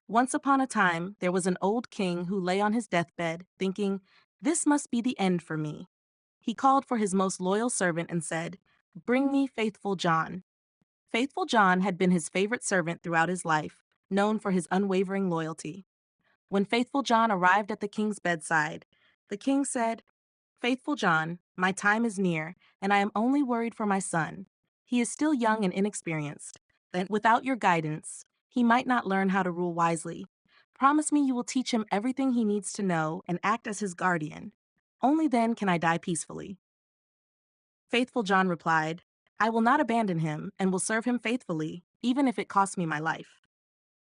Once upon a time, there was an old king who lay on his deathbed, thinking, "This must be the end for me." He called for his most loyal servant and said, "Bring me faithful John." Faithful John had been his favorite servant throughout his life, known for his unwavering loyalty. When Faithful John arrived at the king's bedside, the king said, "Faithful John, my time is near, and I am only worried for my son. He is still young and inexperienced, and without your guidance, he might not learn how to rule wisely. Promise me you will teach him everything he needs to know and act as his guardian. Only then can I die peacefully." Faithful John replied, "I will not abandon him and will serve him faithfully, even if it costs me my life."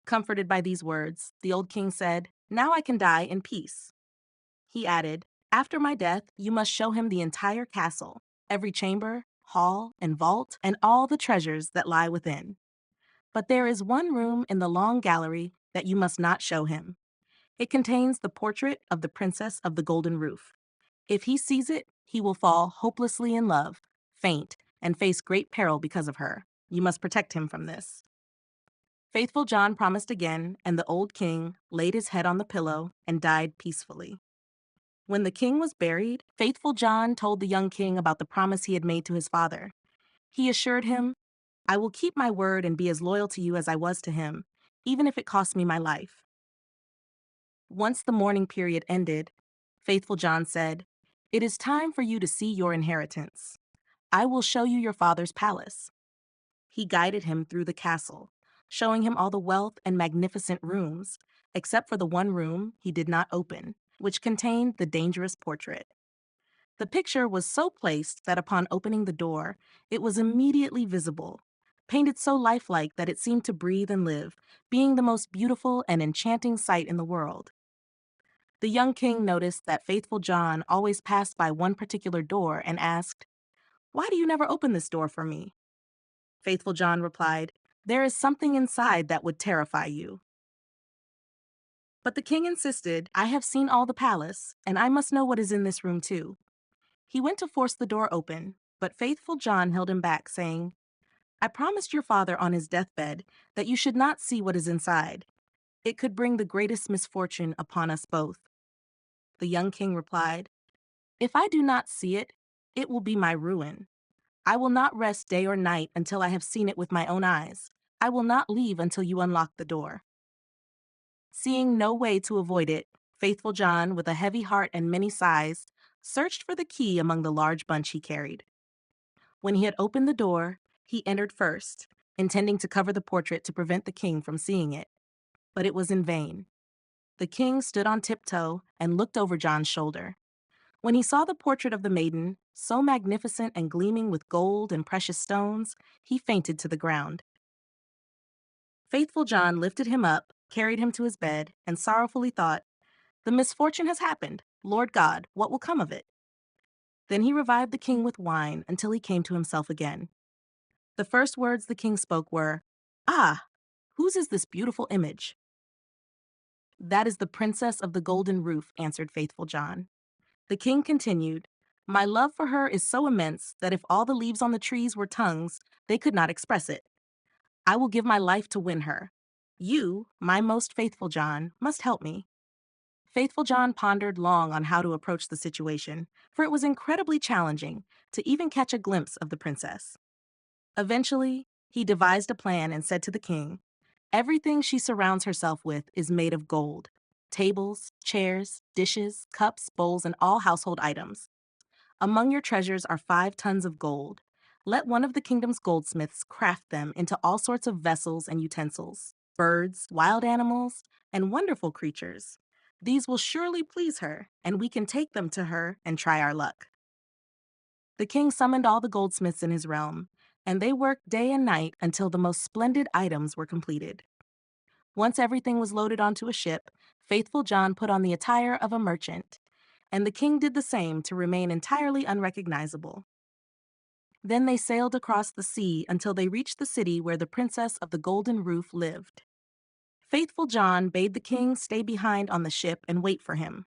Comforted by these words, the old king said, "Now I can die in peace." He added, "After my death, you must show him the entire castle, every chamber, hall, and vault, and all the treasures that lie within. But there is one room in the long gallery that you must not show him. It contains the portrait of the Princess of the Golden Roof. If he sees it, he will fall hopelessly in love, faint, and face great peril because of her. You must protect him from this." Faithful John promised again, and the old king laid his head on the pillow and died peacefully. When the king was buried, Faithful John told the young king about the promise he had made to his father. He assured him, "I will keep my word and be as loyal to you as I was to him, even if it costs me my life." Once the mourning period ended, Faithful John said, "It is time for you to see your inheritance. I will show you your father's palace." He guided him through the castle, showing him all the wealth and magnificent rooms, except for the one room he did not open, which contained the dangerous portrait. The picture was so placed that upon opening the door, it was immediately visible, painted so lifelike that it seemed to breathe and live, being the most beautiful and enchanting sight in the world. The young king noticed that Faithful John always passed by one particular door and asked, "Why do you never open this door for me?" Faithful John replied, "There is something inside that would terrify you." But the king insisted, "I have seen all the palace, and I must know what is in this room too." He went to force the door open, but Faithful John held him back, saying, "I promised your father on his deathbed that you should not see what is inside. It could bring the greatest misfortune upon us both." The young king replied, "If I do not see it, it will be my ruin. I will not rest day or night until I have seen it with my own eyes. I will not leave until you unlock the door." Seeing no way to avoid it, Faithful John, with a heavy heart and many sighs, searched for the key among the large bunch he carried. When he had opened the door, he entered first, intending to cover the portrait to prevent the king from seeing it. But it was in vain. The king stood on tiptoe and looked over John's shoulder. When he saw the portrait of the maiden, so magnificent and gleaming with gold and precious stones, he fainted to the ground. Faithful John lifted him up, carried him to his bed, and sorrowfully thought, "The misfortune has happened. Lord God, what will come of it?" Then he revived the king with wine until he came to himself again. The first words the king spoke were, "Ah, whose is this beautiful image?" "That is the Princess of the Golden Roof," answered Faithful John. The king continued, "My love for her is so immense that if all the leaves on the trees were tongues, they could not express it. I will give my life to win her. You, my most faithful John, must help me." Faithful John pondered long on how to approach the situation, for it was incredibly challenging to even catch a glimpse of the princess. Eventually, he devised a plan and said to the king, "Everything she surrounds herself with is made of gold: tables, chairs, dishes, cups, bowls, and all household items. Among your treasures are 5 tons of gold. Let one of the kingdom's goldsmiths craft them into all sorts of vessels and utensils, birds, wild animals, and wonderful creatures. These will surely please her, and we can take them to her and try our luck." The king summoned all the goldsmiths in his realm, and they worked day and night until the most splendid items were completed. Once everything was loaded onto a ship, Faithful John put on the attire of a merchant, and the king did the same to remain entirely unrecognizable. Then they sailed across the sea until they reached the city where the Princess of the Golden Roof lived. Faithful John bade the king stay behind on the ship and wait for him.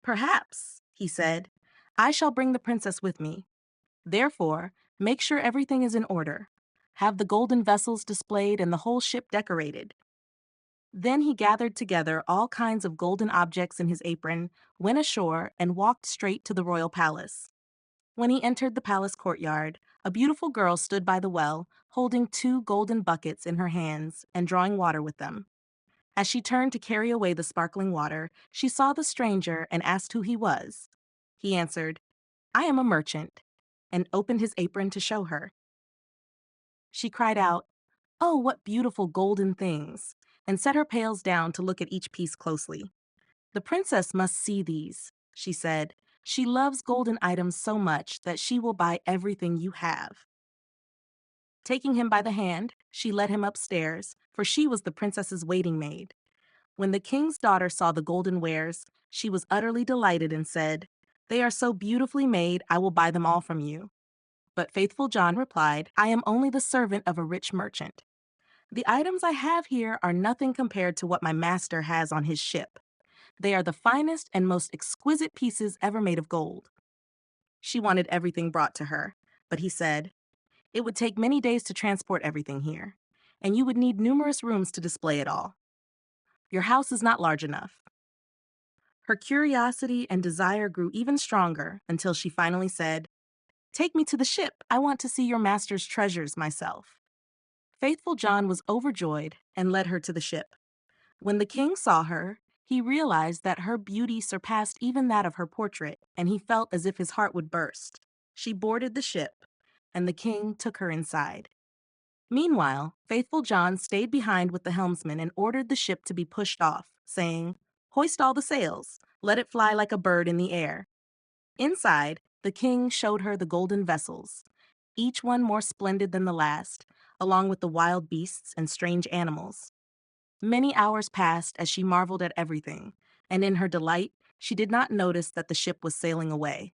"Perhaps," he said, "I shall bring the princess with me. Therefore, make sure everything is in order. Have the golden vessels displayed and the whole ship decorated." Then he gathered together all kinds of golden objects in his apron, went ashore, and walked straight to the royal palace. When he entered the palace courtyard, a beautiful girl stood by the well, holding 2 golden buckets in her hands and drawing water with them. As she turned to carry away the sparkling water, she saw the stranger and asked who he was. He answered, "I am a merchant," and opened his apron to show her. She cried out, "Oh, what beautiful golden things!" and set her pails down to look at each piece closely. "The princess must see these," she said. "She loves golden items so much that she will buy everything you have." Taking him by the hand, she led him upstairs, for she was the princess's waiting maid. When the king's daughter saw the golden wares, she was utterly delighted and said, "They are so beautifully made, I will buy them all from you." But faithful John replied, "I am only the servant of a rich merchant. The items I have here are nothing compared to what my master has on his ship. They are the finest and most exquisite pieces ever made of gold." She wanted everything brought to her, but he said, "It would take many days to transport everything here, and you would need numerous rooms to display it all. Your house is not large enough." Her curiosity and desire grew even stronger until she finally said, "Take me to the ship. I want to see your master's treasures myself." Faithful John was overjoyed and led her to the ship. When the king saw her, he realized that her beauty surpassed even that of her portrait, and he felt as if his heart would burst. She boarded the ship, and the king took her inside. Meanwhile, faithful John stayed behind with the helmsman and ordered the ship to be pushed off, saying, "Hoist all the sails, let it fly like a bird in the air." Inside, the king showed her the golden vessels, each one more splendid than the last, along with the wild beasts and strange animals. Many hours passed as she marveled at everything, and in her delight, she did not notice that the ship was sailing away.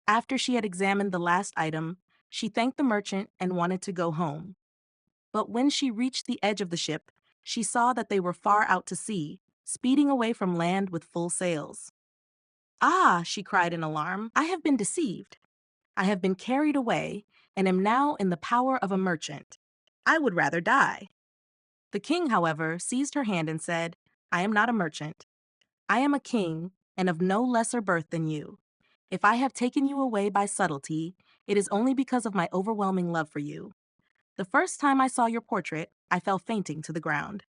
After she had examined the last item, she thanked the merchant and wanted to go home. But when she reached the edge of the ship, she saw that they were far out to sea, speeding away from land with full sails. "Ah!" she cried in alarm, "I have been deceived. I have been carried away and am now in the power of a merchant. I would rather die." The king, however, seized her hand and said, "I am not a merchant. I am a king and of no lesser birth than you. If I have taken you away by subtlety, it is only because of my overwhelming love for you. The first time I saw your portrait, I fell fainting to the ground."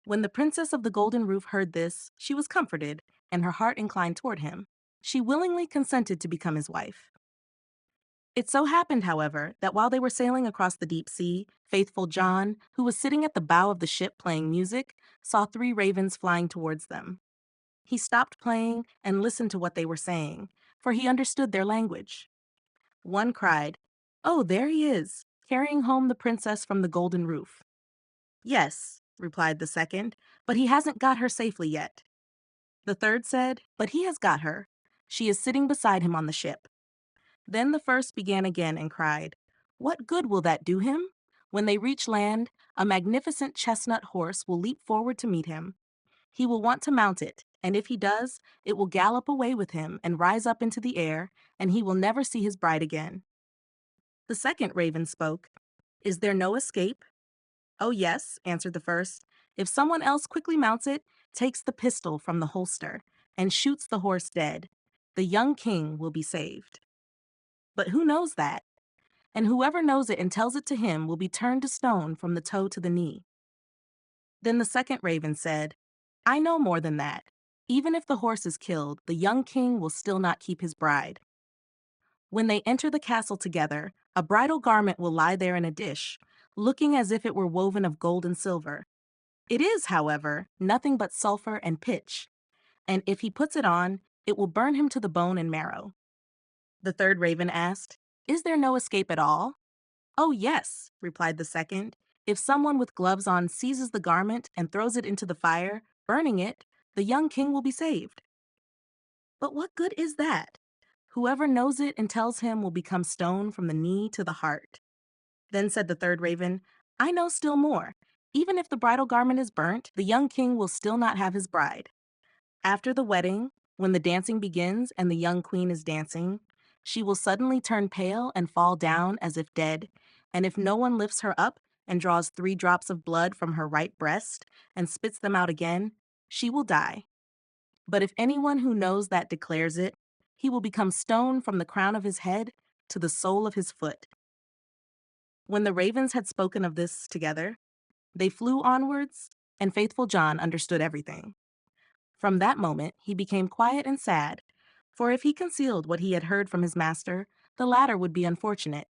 When the princess of the golden roof heard this, she was comforted, and her heart inclined toward him. She willingly consented to become his wife. It so happened, however, that while they were sailing across the deep sea, faithful John, who was sitting at the bow of the ship playing music, saw 3 ravens flying towards them. He stopped playing and listened to what they were saying, for he understood their language. One cried, "Oh, there he is, carrying home the princess from the golden roof." "Yes," replied the second, "but he hasn't got her safely yet." The third said, "But he has got her. She is sitting beside him on the ship." Then the first began again and cried, "What good will that do him? When they reach land, a magnificent chestnut horse will leap forward to meet him. He will want to mount it, and if he does, it will gallop away with him and rise up into the air, and he will never see his bride again." The second raven spoke, "Is there no escape?" "Oh, yes," answered the first. "If someone else quickly mounts it, takes the pistol from the holster, and shoots the horse dead, the young king will be saved. But who knows that? And whoever knows it and tells it to him will be turned to stone from the toe to the knee." Then the second raven said, "I know more than that. Even if the horse is killed, the young king will still not keep his bride. When they enter the castle together, a bridal garment will lie there in a dish, looking as if it were woven of gold and silver. It is, however, nothing but sulfur and pitch, and if he puts it on, it will burn him to the bone and marrow." The third raven asked, "Is there no escape at all?" "Oh, yes," replied the second. "If someone with gloves on seizes the garment and throws it into the fire, burning it, the young king will be saved." "But what good is that? Whoever knows it and tells him will become stone from the knee to the heart." Then said the third raven, "I know still more. Even if the bridal garment is burnt, the young king will still not have his bride. After the wedding, when the dancing begins and the young queen is dancing, she will suddenly turn pale and fall down as if dead, and if no one lifts her up, and draws 3 drops of blood from her right breast and spits them out again, she will die. But if anyone who knows that declares it, he will become stone from the crown of his head to the sole of his foot." When the ravens had spoken of this together, they flew onwards, and faithful John understood everything. From that moment, he became quiet and sad, for if he concealed what he had heard from his master, the latter would be unfortunate.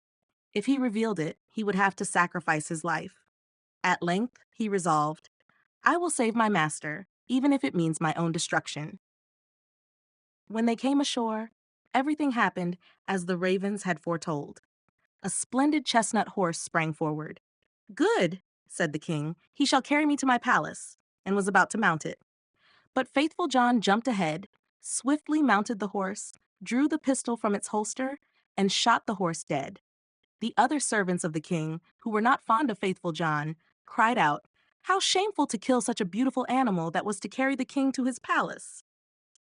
If he revealed it, he would have to sacrifice his life. At length, he resolved, "I will save my master, even if it means my own destruction." When they came ashore, everything happened as the ravens had foretold. A splendid chestnut horse sprang forward. "Good," said the king, "he shall carry me to my palace," and was about to mount it. But faithful John jumped ahead, swiftly mounted the horse, drew the pistol from its holster, and shot the horse dead. The other servants of the king, who were not fond of faithful John, cried out, "How shameful to kill such a beautiful animal that was to carry the king to his palace!"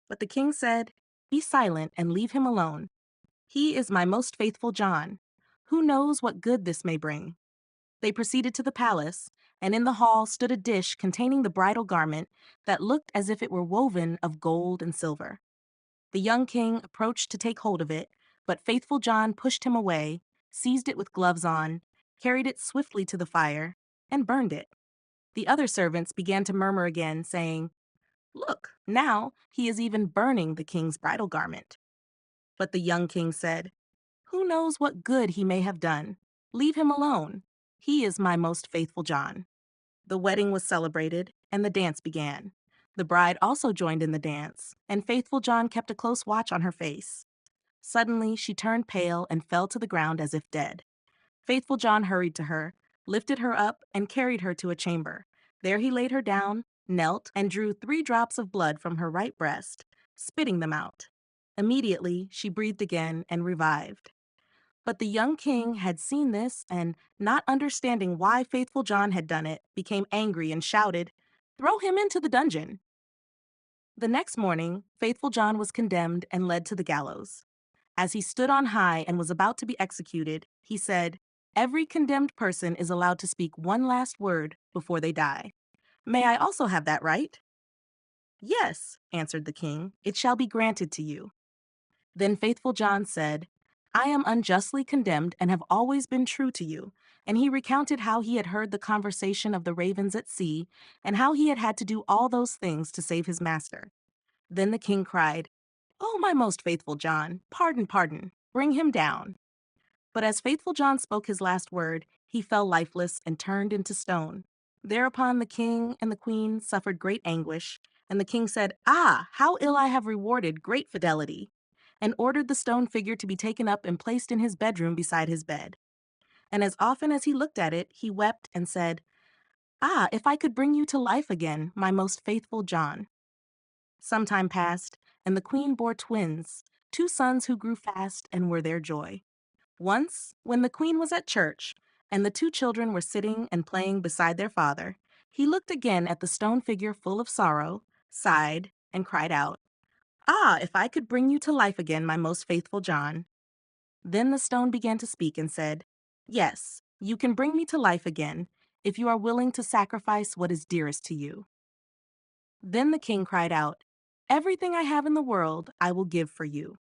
But the king said, "Be silent and leave him alone. He is my most faithful John. Who knows what good this may bring?" They proceeded to the palace, and in the hall stood a dish containing the bridal garment that looked as if it were woven of gold and silver. The young king approached to take hold of it, but faithful John pushed him away, seized it with gloves on, carried it swiftly to the fire, and burned it. The other servants began to murmur again, saying, "Look, now he is even burning the king's bridal garment." But the young king said, "Who knows what good he may have done? Leave him alone. He is my most faithful John." The wedding was celebrated, and the dance began. The bride also joined in the dance, and faithful John kept a close watch on her face. Suddenly, she turned pale and fell to the ground as if dead. Faithful John hurried to her, lifted her up, and carried her to a chamber. There he laid her down, knelt, and drew 3 drops of blood from her right breast, spitting them out. Immediately, she breathed again and revived. But the young king had seen this and, not understanding why faithful John had done it, became angry and shouted, "Throw him into the dungeon." The next morning, faithful John was condemned and led to the gallows. As he stood on high and was about to be executed, he said, "Every condemned person is allowed to speak one last word before they die. May I also have that right?" "Yes," answered the king, "it shall be granted to you." Then faithful John said, "I am unjustly condemned and have always been true to you." And he recounted how he had heard the conversation of the ravens at sea, and how he had had to do all those things to save his master. Then the king cried, "Oh, my most faithful John, pardon, pardon, bring him down." But as faithful John spoke his last word, he fell lifeless and turned into stone. Thereupon the king and the queen suffered great anguish, and the king said, "Ah, how ill I have rewarded great fidelity," and ordered the stone figure to be taken up and placed in his bedroom beside his bed. And as often as he looked at it, he wept and said, "Ah, if I could bring you to life again, my most faithful John." Some time passed, and the queen bore twins, 2 sons who grew fast and were their joy. Once, when the queen was at church, and the 2 children were sitting and playing beside their father, he looked again at the stone figure full of sorrow, sighed, and cried out, "Ah, if I could bring you to life again, my most faithful John." Then the stone began to speak and said, "Yes, you can bring me to life again, if you are willing to sacrifice what is dearest to you." Then the king cried out, "Everything I have in the world I will give for you."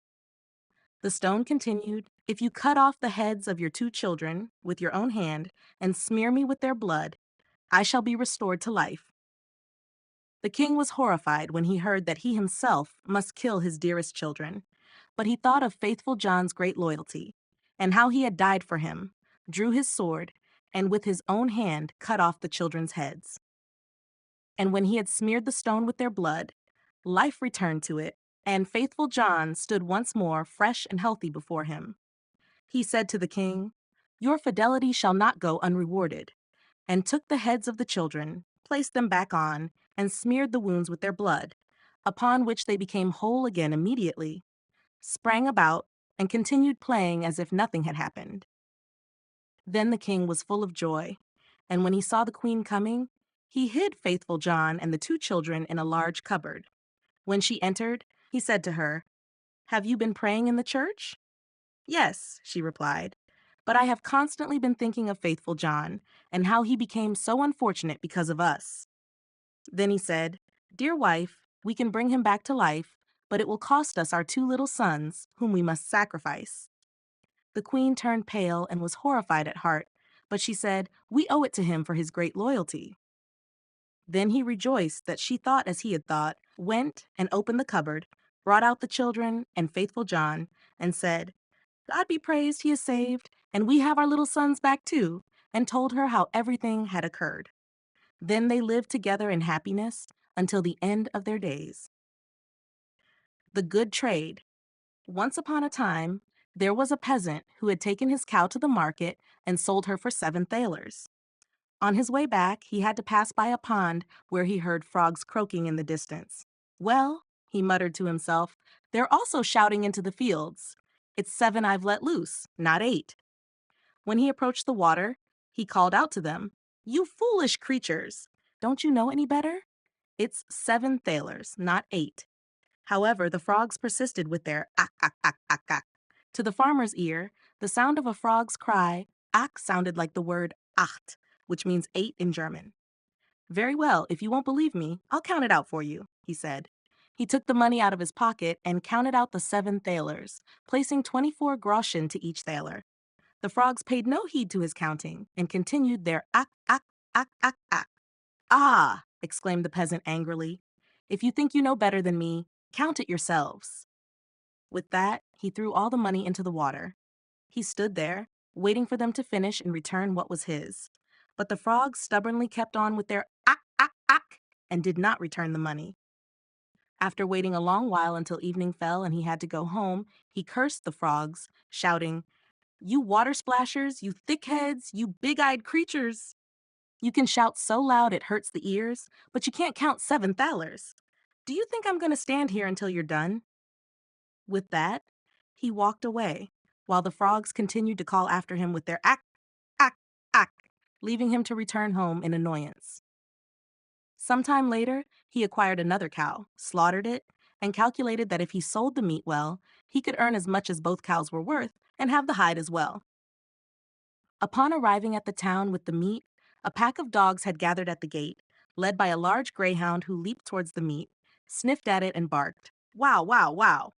The stone continued, "If you cut off the heads of your 2 children with your own hand and smear me with their blood, I shall be restored to life." The king was horrified when he heard that he himself must kill his dearest children, but he thought of faithful John's great loyalty, and how he had died for him, drew his sword, and with his own hand cut off the children's heads. And when he had smeared the stone with their blood, life returned to it, and faithful John stood once more fresh and healthy before him. He said to the king, "Your fidelity shall not go unrewarded," and took the heads of the children, placed them back on, and smeared the wounds with their blood, upon which they became whole again immediately, sprang about, and continued playing as if nothing had happened. Then the king was full of joy, and when he saw the queen coming, he hid faithful John and the 2 children in a large cupboard. When she entered, he said to her, "Have you been praying in the church?" "Yes," she replied. but I have constantly been thinking of faithful John and how he became so unfortunate because of us." Then he said, "Dear wife, we can bring him back to life, but it will cost us our 2 little sons, whom we must sacrifice." The queen turned pale and was horrified at heart, but she said, "We owe it to him for his great loyalty." Then he rejoiced that she thought as he had thought, went and opened the cupboard, brought out the children and faithful John, and said, "God be praised, he is saved, and we have our little sons back too," and told her how everything had occurred. Then they lived together in happiness until the end of their days. The Good Trade. Once upon a time, there was a peasant who had taken his cow to the market and sold her for 7 thalers. On his way back, he had to pass by a pond where he heard frogs croaking in the distance. "Well," he muttered to himself, "they're also shouting into the fields. It's 7 I've let loose, not 8. When he approached the water, he called out to them, "You foolish creatures! Don't you know any better? It's 7 thalers, not 8. However, the frogs persisted with their "ack, ack, ack, ack, ack." To the farmer's ear, the sound of a frog's cry, "ack," sounded like the word acht, which means 8 in German. "Very well, if you won't believe me, I'll count it out for you," he said. He took the money out of his pocket and counted out the 7 thalers, placing 24 groschen to each thaler. The frogs paid no heed to his counting and continued their "ack, ack, ack, ack, ack." "Ah!" exclaimed the peasant angrily. "If you think you know better than me, count it yourselves." With that, he threw all the money into the water. He stood there, waiting for them to finish and return what was his. But the frogs stubbornly kept on with their "ack, ack, ack," and did not return the money. After waiting a long while until evening fell and he had to go home, he cursed the frogs, shouting, "You water splashers, you thickheads, you big-eyed creatures! You can shout so loud it hurts the ears, but you can't count 7 thalers. Do you think I'm going to stand here until you're done?" With that, he walked away, while the frogs continued to call after him with their "ack, ack, ack," leaving him to return home in annoyance. Sometime later, he acquired another cow, slaughtered it, and calculated that if he sold the meat well, he could earn as much as both cows were worth and have the hide as well. Upon arriving at the town with the meat, a pack of dogs had gathered at the gate, led by a large greyhound who leaped towards the meat, sniffed at it, and barked, "Wow, wow, wow."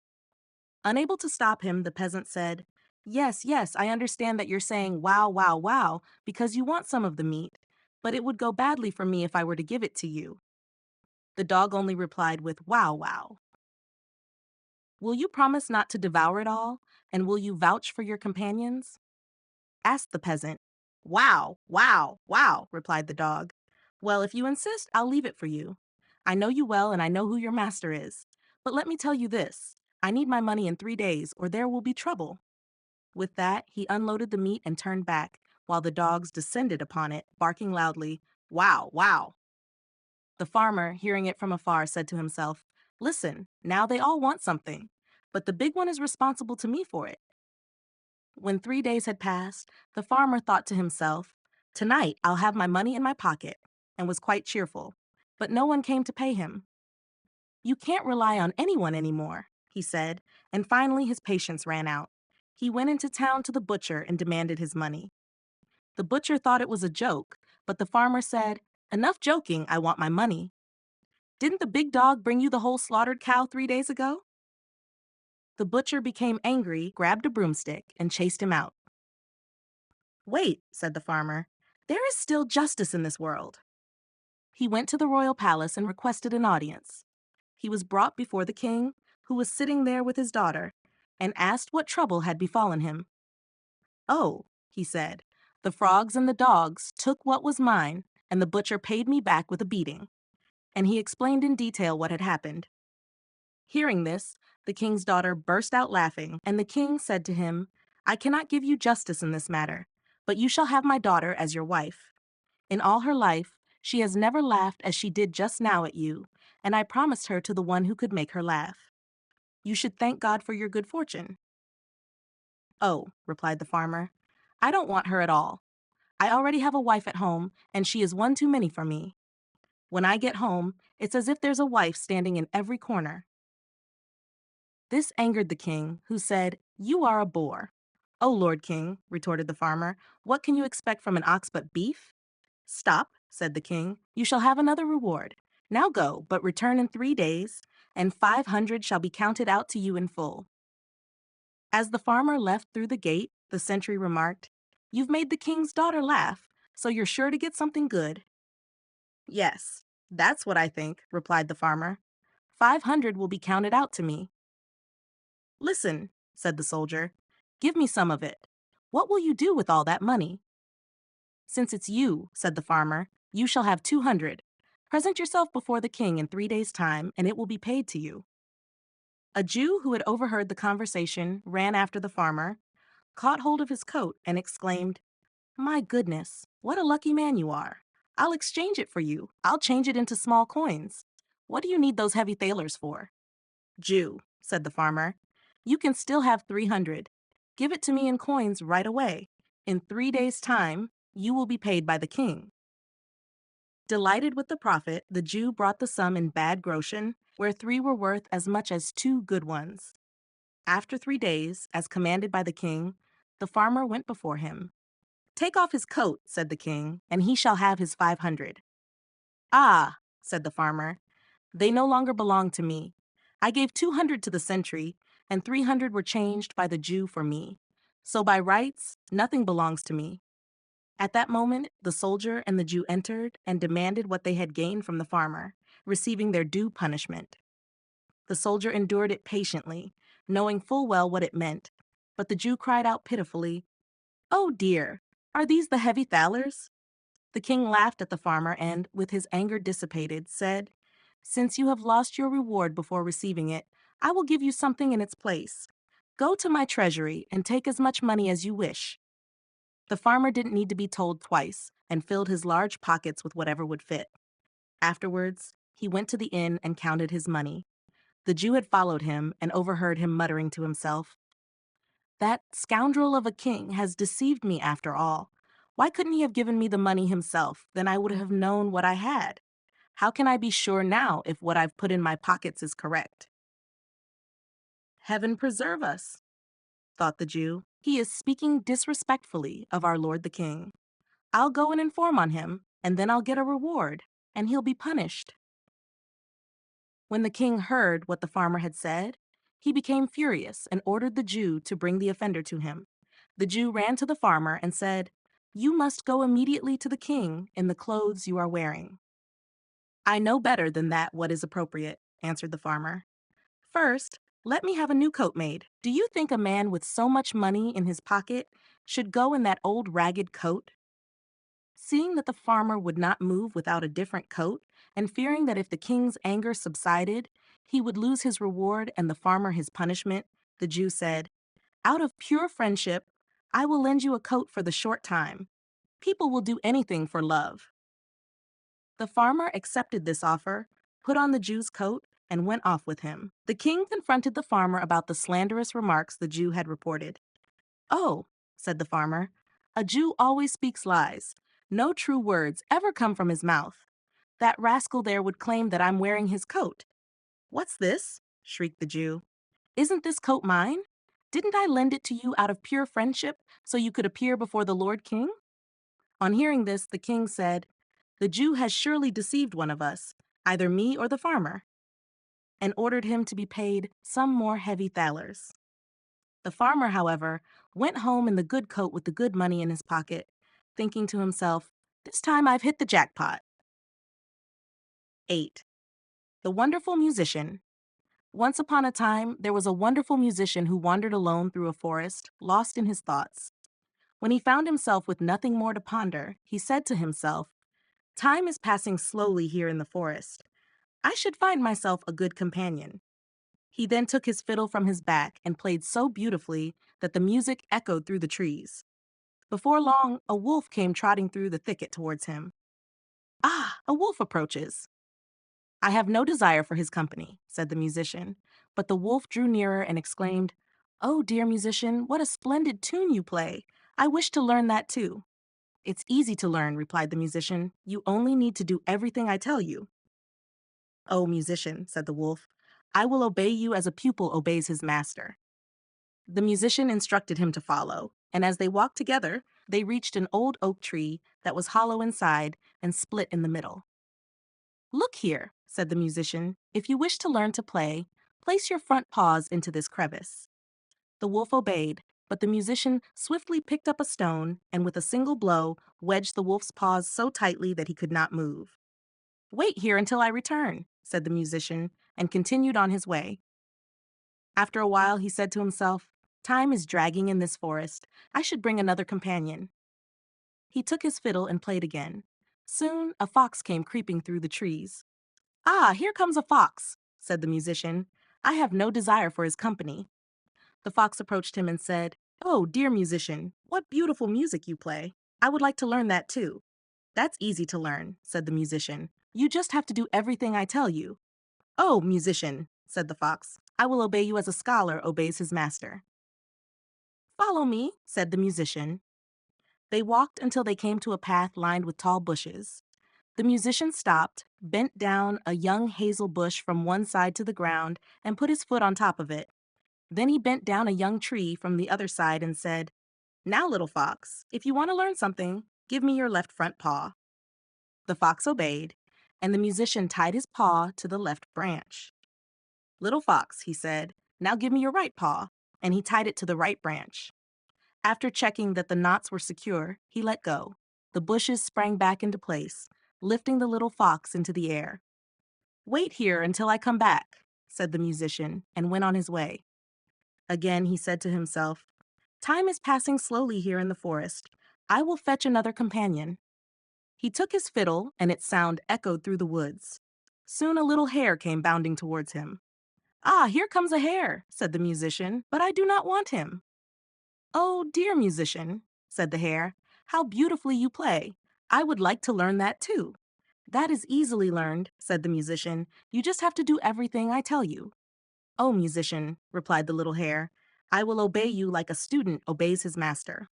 Unable to stop him, the peasant said, "Yes, yes, I understand that you're saying wow, wow, wow because you want some of the meat, but it would go badly for me if I were to give it to you." The dog only replied with "wow, wow." "Will you promise not to devour it all, and will you vouch for your companions?" asked the peasant. "Wow, wow, wow," replied the dog. "Well, if you insist, I'll leave it for you. I know you well and I know who your master is. But let me tell you this, I need my money in 3 days or there will be trouble." With that, he unloaded the meat and turned back, while the dogs descended upon it, barking loudly, "Wow, wow." The farmer, hearing it from afar, said to himself, "Listen, now they all want something, but the big one is responsible to me for it." When 3 days had passed, the farmer thought to himself, "Tonight I'll have my money in my pocket," and was quite cheerful. But no one came to pay him. "You can't rely on anyone anymore," he said, and finally his patience ran out. He went into town to the butcher and demanded his money. The butcher thought it was a joke, but the farmer said, "Enough joking, I want my money. Didn't the big dog bring you the whole slaughtered cow 3 days ago?" The butcher became angry, grabbed a broomstick, and chased him out. "Wait," said the farmer, "there is still justice in this world." He went to the royal palace and requested an audience. He was brought before the king, who was sitting there with his daughter, and asked what trouble had befallen him. "Oh," he said, "the frogs and the dogs took what was mine, and the butcher paid me back with a beating." And he explained in detail what had happened. Hearing this, the king's daughter burst out laughing, and the king said to him, "I cannot give you justice in this matter, but you shall have my daughter as your wife. In all her life, she has never laughed as she did just now at you, and I promised her to the one who could make her laugh. You should thank God for your good fortune." "Oh," replied the farmer, "I don't want her at all. I already have a wife at home, and she is one too many for me. When I get home, it's as if there's a wife standing in every corner." This angered the king, who said, "You are a bore. "Oh, Lord King," retorted the farmer, "what can you expect from an ox but beef?" "Stop," said the king. "You shall have another reward. Now go, but return in 3 days, and 500 shall be counted out to you in full." As the farmer left through the gate, the sentry remarked, "You've made the king's daughter laugh, so you're sure to get something good." "Yes, that's what I think," replied the farmer. 500 will be counted out to me." "Listen," said the soldier, "give me some of it. What will you do with all that money?" "Since it's you," said the farmer, "you shall have 200. Present yourself before the king in 3 days' time, and it will be paid to you." A Jew who had overheard the conversation ran after the farmer, caught hold of his coat, and exclaimed, "My goodness, what a lucky man you are. I'll exchange it for you. I'll change it into small coins. What do you need those heavy thalers for?" "Jew," said the farmer, "you can still have 300. Give it to me in coins right away. In 3 days' time, you will be paid by the king." Delighted with the profit, the Jew brought the sum in bad groschen, where 3 were worth as much as 2 good ones. After 3 days, as commanded by the king, the farmer went before him. "Take off his coat," said the king, "and he shall have his 500. "Ah," said the farmer, "they no longer belong to me. I gave 200 to the sentry, and 300 were changed by the Jew for me. So by rights, nothing belongs to me." At that moment, the soldier and the Jew entered and demanded what they had gained from the farmer, receiving their due punishment. The soldier endured it patiently, knowing full well what it meant, but the Jew cried out pitifully, "Oh dear, are these the heavy thalers?" The king laughed at the farmer and, with his anger dissipated, said, "Since you have lost your reward before receiving it, I will give you something in its place. Go to my treasury and take as much money as you wish." The farmer didn't need to be told twice and filled his large pockets with whatever would fit. Afterwards, he went to the inn and counted his money. The Jew had followed him and overheard him muttering to himself, "That scoundrel of a king has deceived me after all. Why couldn't he have given me the money himself? Then I would have known what I had. How can I be sure now if what I've put in my pockets is correct?" "Heaven preserve us," thought the Jew. "He is speaking disrespectfully of our lord the king. I'll go and inform on him, and then I'll get a reward, and he'll be punished." When the king heard what the farmer had said, he became furious and ordered the Jew to bring the offender to him. The Jew ran to the farmer and said, "You must go immediately to the king in the clothes you are wearing." "I know better than that what is appropriate," answered the farmer. "First, let me have a new coat made. Do you think a man with so much money in his pocket should go in that old ragged coat?" Seeing that the farmer would not move without a different coat, and fearing that if the king's anger subsided, he would lose his reward and the farmer his punishment, the Jew said, "Out of pure friendship, I will lend you a coat for the short time. People will do anything for love." The farmer accepted this offer, put on the Jew's coat, and went off with him. The king confronted the farmer about the slanderous remarks the Jew had reported. "Oh," said the farmer, "a Jew always speaks lies. No true words ever come from his mouth. That rascal there would claim that I'm wearing his coat." "What's this?" shrieked the Jew. "Isn't this coat mine? Didn't I lend it to you out of pure friendship so you could appear before the Lord King?" On hearing this, the king said, "The Jew has surely deceived one of us, either me or the farmer," and ordered him to be paid some more heavy thalers. The farmer, however, went home in the good coat with the good money in his pocket, thinking to himself, "This time I've hit the jackpot." 8. The Wonderful Musician. Once upon a time, there was a wonderful musician who wandered alone through a forest, lost in his thoughts. When he found himself with nothing more to ponder, he said to himself, "Time is passing slowly here in the forest. I should find myself a good companion." He then took his fiddle from his back and played so beautifully that the music echoed through the trees. Before long, a wolf came trotting through the thicket towards him. "Ah, a wolf approaches." "I have no desire for his company," said the musician, but the wolf drew nearer and exclaimed, "Oh, dear musician, what a splendid tune you play. I wish to learn that too." "It's easy to learn," replied the musician. "You only need to do everything I tell you." "Oh, musician," said the wolf, "I will obey you as a pupil obeys his master." The musician instructed him to follow, and as they walked together, they reached an old oak tree that was hollow inside and split in the middle. "Look here," said the musician, "if you wish to learn to play, place your front paws into this crevice." The wolf obeyed, but the musician swiftly picked up a stone and with a single blow wedged the wolf's paws so tightly that he could not move. "Wait here until I return," said the musician, and continued on his way. After a while, he said to himself, "Time is dragging in this forest. I should bring another companion." He took his fiddle and played again. Soon, a fox came creeping through the trees. "Ah, here comes a fox," said the musician. "I have no desire for his company." The fox approached him and said, "Oh, dear musician, what beautiful music you play. I would like to learn that too." "That's easy to learn," said the musician. "You just have to do everything I tell you." "Oh, musician," said the fox, "I will obey you as a scholar obeys his master." "Follow me," said the musician. They walked until they came to a path lined with tall bushes. The musician stopped, bent down a young hazel bush from one side to the ground, and put his foot on top of it. Then he bent down a young tree from the other side and said, "Now, little fox, if you want to learn something, give me your left front paw." The fox obeyed, and the musician tied his paw to the left branch. "Little fox," he said, "now give me your right paw," and he tied it to the right branch. After checking that the knots were secure, he let go. The bushes sprang back into place, lifting the little fox into the air. "Wait here until I come back," said the musician, and went on his way. Again he said to himself, "Time is passing slowly here in the forest. I will fetch another companion." He took his fiddle, and its sound echoed through the woods. Soon a little hare came bounding towards him. "Ah, here comes a hare," said the musician, "but I do not want him." "Oh, dear musician," said the hare, "how beautifully you play. I would like to learn that too." "That is easily learned," said the musician. "You just have to do everything I tell you." "Oh, musician," replied the little hare, "I will obey you like a student obeys his master."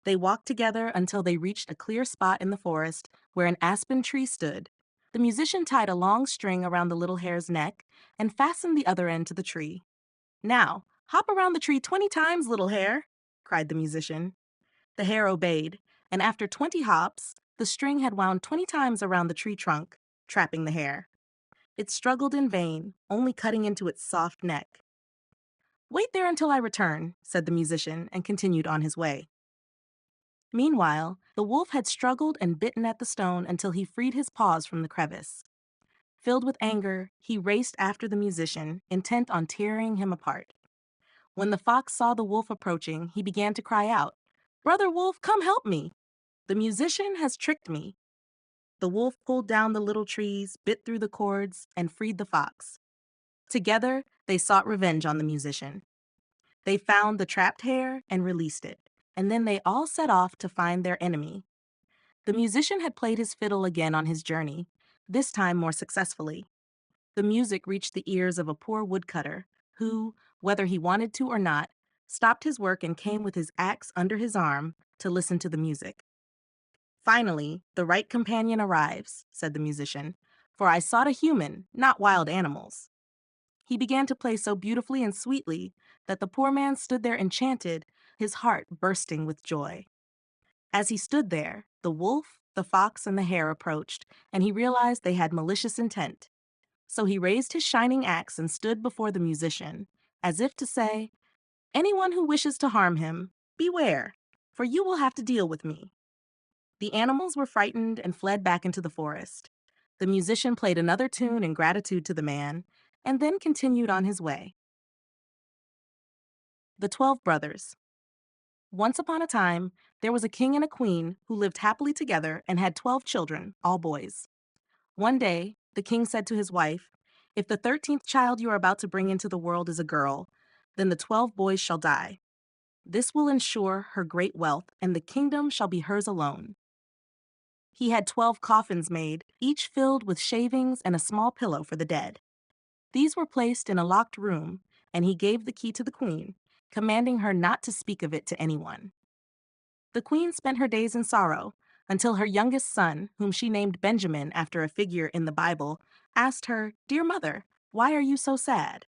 They walked together until they reached a clear spot in the forest where an aspen tree stood. The musician tied a long string around the little hare's neck and fastened the other end to the tree. "Now, hop around the tree 20 times, little hare," cried the musician. The hare obeyed, and after 20 hops, the string had wound 20 times around the tree trunk, trapping the hare. It struggled in vain, only cutting into its soft neck. "Wait there until I return," said the musician, and continued on his way. Meanwhile, the wolf had struggled and bitten at the stone until he freed his paws from the crevice. Filled with anger, he raced after the musician, intent on tearing him apart. When the fox saw the wolf approaching, he began to cry out, "Brother Wolf, come help me! The musician has tricked me." The wolf pulled down the little trees, bit through the cords, and freed the fox. Together, they sought revenge on the musician. They found the trapped hare and released it, and then they all set off to find their enemy. The musician had played his fiddle again on his journey, this time more successfully. The music reached the ears of a poor woodcutter, who, whether he wanted to or not, stopped his work and came with his axe under his arm to listen to the music. "Finally, the right companion arrives," said the musician, "for I sought a human, not wild animals." He began to play so beautifully and sweetly that the poor man stood there enchanted, his heart bursting with joy. As he stood there, the wolf, the fox, and the hare approached, and he realized they had malicious intent. So he raised his shining axe and stood before the musician, as if to say, "Anyone who wishes to harm him, beware, for you will have to deal with me." The animals were frightened and fled back into the forest. The musician played another tune in gratitude to the man, and then continued on his way. The 12 Brothers. Once upon a time, there was a king and a queen who lived happily together and had 12 children, all boys. One day, the king said to his wife, "If the 13th child you are about to bring into the world is a girl, then the 12 boys shall die. This will ensure her great wealth, and the kingdom shall be hers alone." He had 12 coffins made, each filled with shavings and a small pillow for the dead. These were placed in a locked room, and he gave the key to the queen, commanding her not to speak of it to anyone. The queen spent her days in sorrow until her youngest son, whom she named Benjamin after a figure in the Bible, asked her, "Dear mother, why are you so sad?"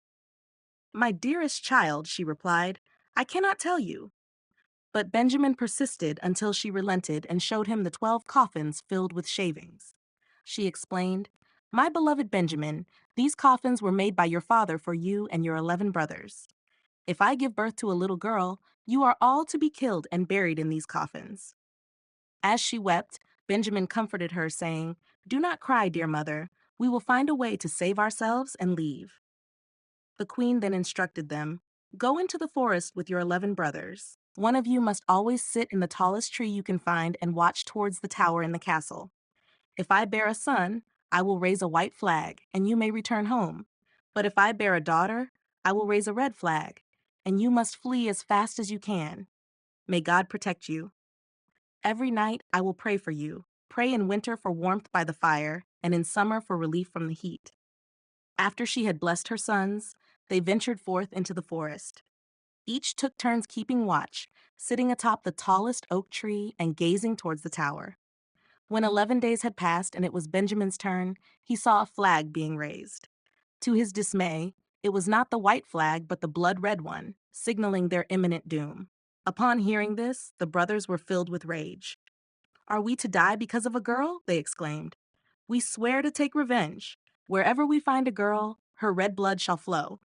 My dearest child, she replied, I cannot tell you. But Benjamin persisted until she relented and showed him the 12 coffins filled with shavings. She explained, My beloved Benjamin, these coffins were made by your father for you and your 11 brothers. If I give birth to a little girl, you are all to be killed and buried in these coffins. As she wept, Benjamin comforted her, saying, Do not cry, dear mother. We will find a way to save ourselves and leave. The queen then instructed them, Go into the forest with your 11 brothers. One of you must always sit in the tallest tree you can find and watch towards the tower in the castle. If I bear a son, I will raise a white flag, and you may return home. But if I bear a daughter, I will raise a red flag, and you must flee as fast as you can. May God protect you. Every night I will pray for you. Pray in winter for warmth by the fire, and in summer for relief from the heat. After she had blessed her sons, they ventured forth into the forest. Each took turns keeping watch, sitting atop the tallest oak tree and gazing towards the tower. When 11 days had passed and it was Benjamin's turn, he saw a flag being raised. To his dismay, it was not the white flag but the blood-red one, signaling their imminent doom. Upon hearing this, the brothers were filled with rage. Are we to die because of a girl? They exclaimed. We swear to take revenge. Wherever we find a girl, her red blood shall flow.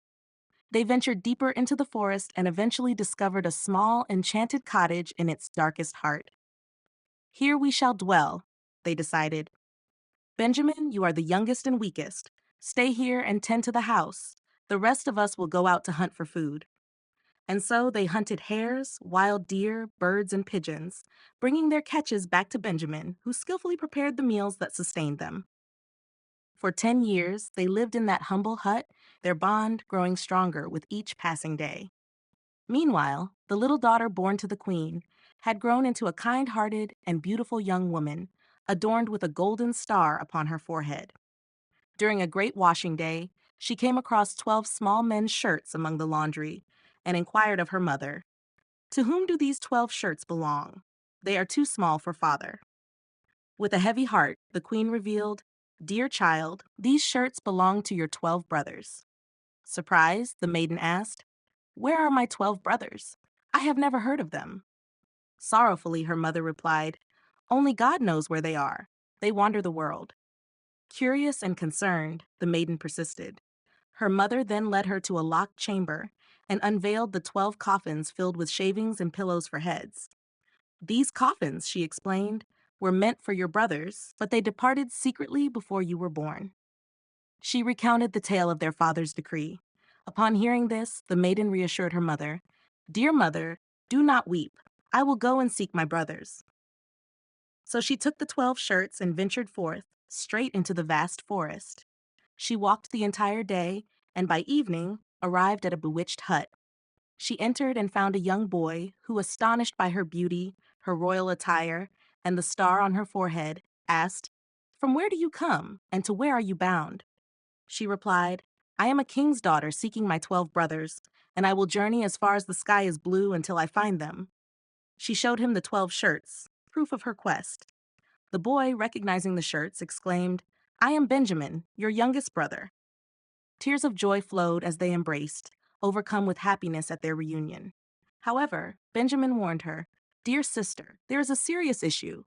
They ventured deeper into the forest and eventually discovered a small, enchanted cottage in its darkest heart. Here we shall dwell, they decided. Benjamin, you are the youngest and weakest. Stay here and tend to the house. The rest of us will go out to hunt for food. And so they hunted hares, wild deer, birds, and pigeons, bringing their catches back to Benjamin, who skillfully prepared the meals that sustained them. For 10 years, they lived in that humble hut, their bond growing stronger with each passing day. Meanwhile, the little daughter born to the queen had grown into a kind-hearted and beautiful young woman, adorned with a golden star upon her forehead. During a great washing day, she came across 12 small men's shirts among the laundry and inquired of her mother, To whom do these 12 shirts belong? They are too small for father. With a heavy heart, the queen revealed, Dear child, these shirts belong to your 12 brothers. Surprised, the maiden asked, Where are my 12 brothers? I have never heard of them. Sorrowfully, her mother replied, Only God knows where they are. They wander the world. Curious and concerned, the maiden persisted. Her mother then led her to a locked chamber and unveiled the 12 coffins filled with shavings and pillows for heads. These coffins, she explained, were meant for your brothers, but they departed secretly before you were born. She recounted the tale of their father's decree. Upon hearing this, the maiden reassured her mother, Dear mother, do not weep. I will go and seek my brothers. So she took the 12 shirts and ventured forth, straight into the vast forest. She walked the entire day, and by evening arrived at a bewitched hut. She entered and found a young boy who, astonished by her beauty, her royal attire, and the star on her forehead, asked, From where do you come, and to where are you bound? She replied, I am a king's daughter seeking my 12 brothers, and I will journey as far as the sky is blue until I find them. She showed him the 12 shirts, proof of her quest. The boy, recognizing the shirts, exclaimed, I am Benjamin, your youngest brother. Tears of joy flowed as they embraced, overcome with happiness at their reunion. However, Benjamin warned her, Dear sister, there is a serious issue.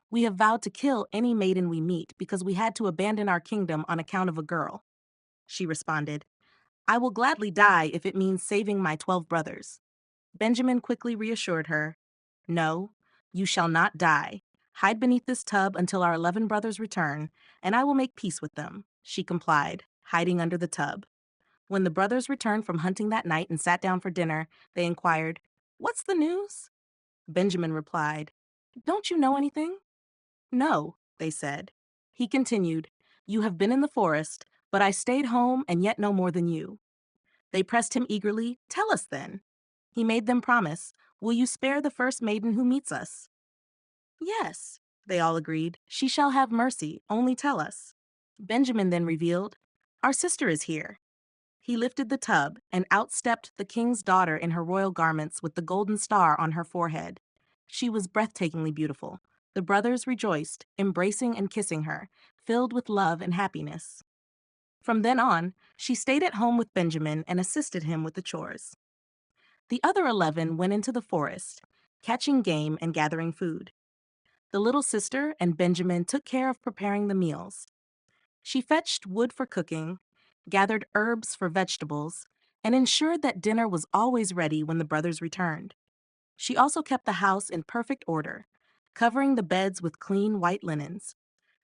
We have vowed to kill any maiden we meet because we had to abandon our kingdom on account of a girl. She responded, I will gladly die if it means saving my 12 brothers. Benjamin quickly reassured her, No, you shall not die. Hide beneath this tub until our 11 brothers return, and I will make peace with them. She complied, hiding under the tub. When the brothers returned from hunting that night and sat down for dinner, they inquired, What's the news? Benjamin replied, Don't you know anything? No, they said. He continued, You have been in the forest, but I stayed home and yet know more than you. They pressed him eagerly, Tell us then. He made them promise, Will you spare the first maiden who meets us? Yes, they all agreed. She shall have mercy, only tell us. Benjamin then revealed, Our sister is here. He lifted the tub and outstepped the king's daughter in her royal garments with the golden star on her forehead. She was breathtakingly beautiful. The brothers rejoiced, embracing and kissing her, filled with love and happiness. From then on, she stayed at home with Benjamin and assisted him with the chores. The other 11 went into the forest, catching game and gathering food. The little sister and Benjamin took care of preparing the meals. She fetched wood for cooking, gathered herbs for vegetables, and ensured that dinner was always ready when the brothers returned. She also kept the house in perfect order, covering the beds with clean white linens.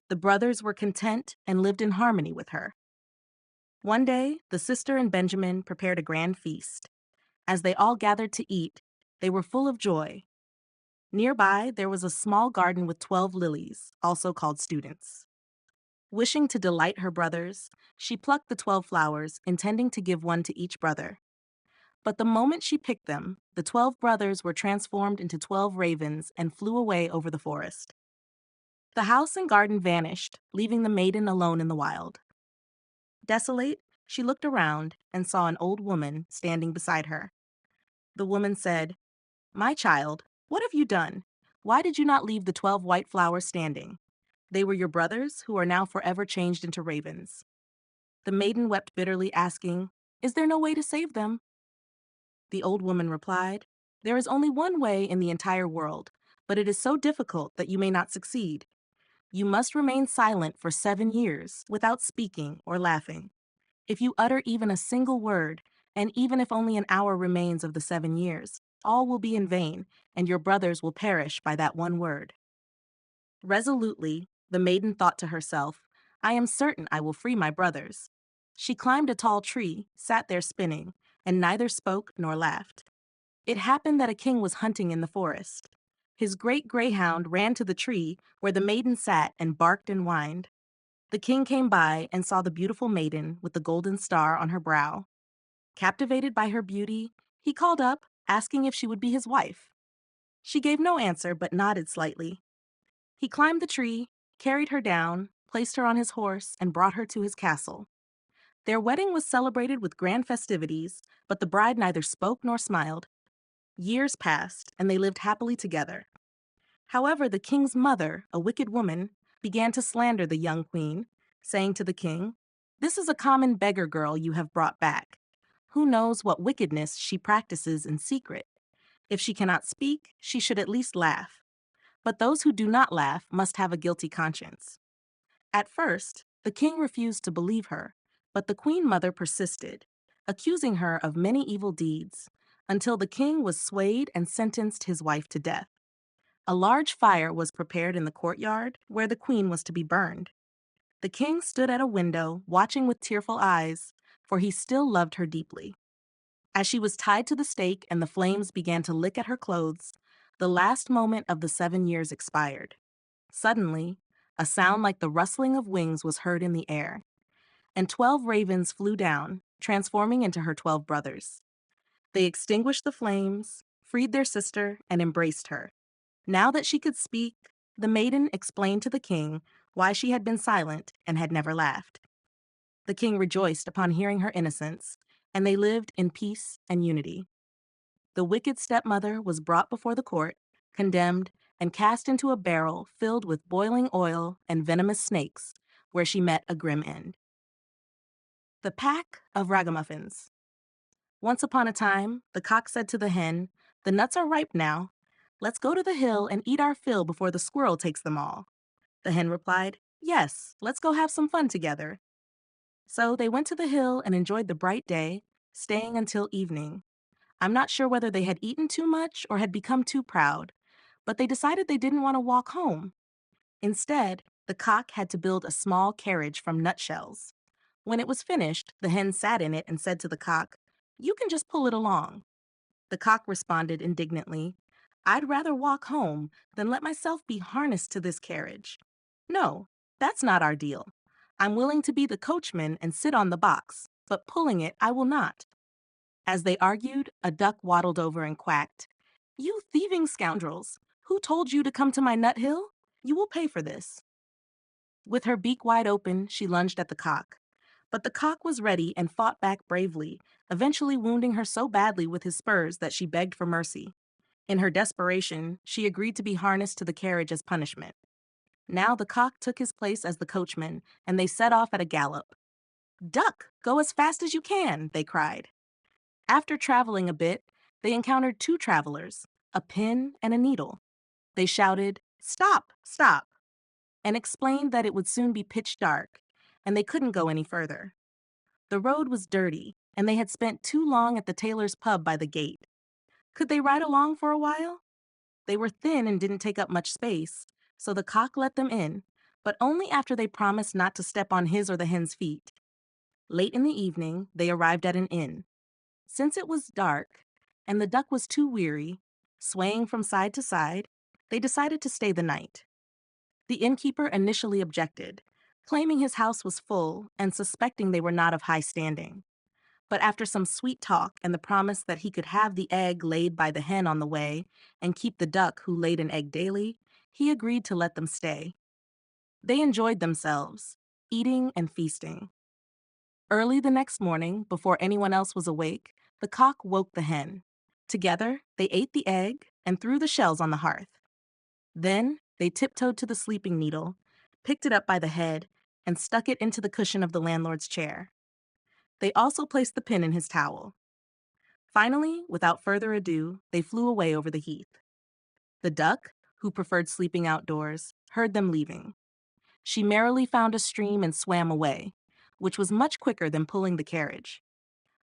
The brothers were content and lived in harmony with her. One day, the sister and Benjamin prepared a grand feast. As they all gathered to eat, they were full of joy. Nearby, there was a small garden with 12 lilies, also called students. Wishing to delight her brothers, she plucked the 12 flowers, intending to give one to each brother. But the moment she picked them, the 12 brothers were transformed into 12 ravens and flew away over the forest. The house and garden vanished, leaving the maiden alone in the wild. Desolate, she looked around and saw an old woman standing beside her. The woman said, "My child, what have you done? Why did you not leave the 12 white flowers standing? They were your brothers, who are now forever changed into ravens." The maiden wept bitterly, asking, "Is there no way to save them?" The old woman replied, "There is only one way in the entire world, but it is so difficult that you may not succeed. You must remain silent for 7 years without speaking or laughing. If you utter even a single word, and even if only an hour remains of the 7 years, all will be in vain, and your brothers will perish by that one word." Resolutely, the maiden thought to herself, "I am certain I will free my brothers." She climbed a tall tree, sat there spinning, and neither spoke nor laughed. It happened that a king was hunting in the forest. His great greyhound ran to the tree where the maiden sat and barked and whined. The king came by and saw the beautiful maiden with the golden star on her brow. Captivated by her beauty, he called up, asking if she would be his wife. She gave no answer but nodded slightly. He climbed the tree, carried her down, placed her on his horse, and brought her to his castle. Their wedding was celebrated with grand festivities, but the bride neither spoke nor smiled. Years passed, and they lived happily together. However, the king's mother, a wicked woman, began to slander the young queen, saying to the king, "This is a common beggar girl you have brought back. Who knows what wickedness she practices in secret? If she cannot speak, she should at least laugh. But those who do not laugh must have a guilty conscience." At first, the king refused to believe her, but the queen mother persisted, accusing her of many evil deeds, until the king was swayed and sentenced his wife to death. A large fire was prepared in the courtyard where the queen was to be burned. The king stood at a window, watching with tearful eyes, for he still loved her deeply. As she was tied to the stake and the flames began to lick at her clothes, the last moment of the 7 years expired. Suddenly, a sound like the rustling of wings was heard in the air, and 12 ravens flew down, transforming into her 12 brothers. They extinguished the flames, freed their sister, and embraced her. Now that she could speak, the maiden explained to the king why she had been silent and had never laughed. The king rejoiced upon hearing her innocence, and they lived in peace and unity. The wicked stepmother was brought before the court, condemned, and cast into a barrel filled with boiling oil and venomous snakes, where she met a grim end. The Pack of Ragamuffins. Once upon a time, the cock said to the hen, "The nuts are ripe now. Let's go to the hill and eat our fill before the squirrel takes them all." The hen replied, "Yes, let's go have some fun together." So they went to the hill and enjoyed the bright day, staying until evening. I'm not sure whether they had eaten too much or had become too proud, but they decided they didn't want to walk home. Instead, the cock had to build a small carriage from nutshells. When it was finished, the hen sat in it and said to the cock, "You can just pull it along." The cock responded indignantly, "I'd rather walk home than let myself be harnessed to this carriage. No, that's not our deal. I'm willing to be the coachman and sit on the box, but pulling it I will not." As they argued, a duck waddled over and quacked, "You thieving scoundrels! Who told you to come to my nut hill? You will pay for this." With her beak wide open, she lunged at the cock. But the cock was ready and fought back bravely, eventually wounding her so badly with his spurs that she begged for mercy. In her desperation, she agreed to be harnessed to the carriage as punishment. Now the cock took his place as the coachman, and they set off at a gallop. "Duck, go as fast as you can," they cried. After traveling a bit, they encountered two travelers, a pin and a needle. They shouted, "Stop, stop," and explained that it would soon be pitch dark, and they couldn't go any further. The road was dirty, and they had spent too long at the tailor's pub by the gate. Could they ride along for a while? They were thin and didn't take up much space, so the cock let them in, but only after they promised not to step on his or the hen's feet. Late in the evening, they arrived at an inn. Since it was dark, and the duck was too weary, swaying from side to side, they decided to stay the night. The innkeeper initially objected, claiming his house was full and suspecting they were not of high standing. But after some sweet talk and the promise that he could have the egg laid by the hen on the way and keep the duck who laid an egg daily, he agreed to let them stay. They enjoyed themselves, eating and feasting. Early the next morning, before anyone else was awake, the cock woke the hen. Together, they ate the egg and threw the shells on the hearth. Then, they tiptoed to the sleeping needle, picked it up by the head, and stuck it into the cushion of the landlord's chair. They also placed the pin in his towel. Finally, without further ado, they flew away over the heath. The duck, who preferred sleeping outdoors, heard them leaving. She merrily found a stream and swam away, which was much quicker than pulling the carriage.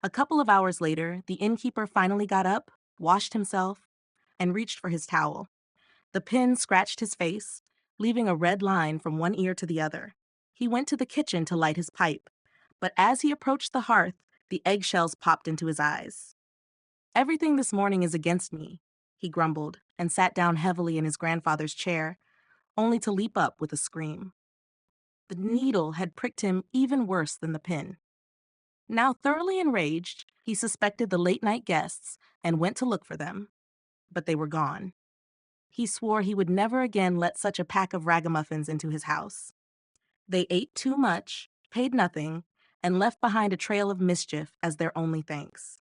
A couple of hours later, the innkeeper finally got up, washed himself, and reached for his towel. The pin scratched his face, leaving a red line from one ear to the other. He went to the kitchen to light his pipe, but as he approached the hearth, the eggshells popped into his eyes. "Everything this morning is against me," he grumbled, and sat down heavily in his grandfather's chair, only to leap up with a scream. The needle had pricked him even worse than the pin. Now thoroughly enraged, he suspected the late-night guests and went to look for them, but they were gone. He swore he would never again let such a pack of ragamuffins into his house. They ate too much, paid nothing, and left behind a trail of mischief as their only thanks.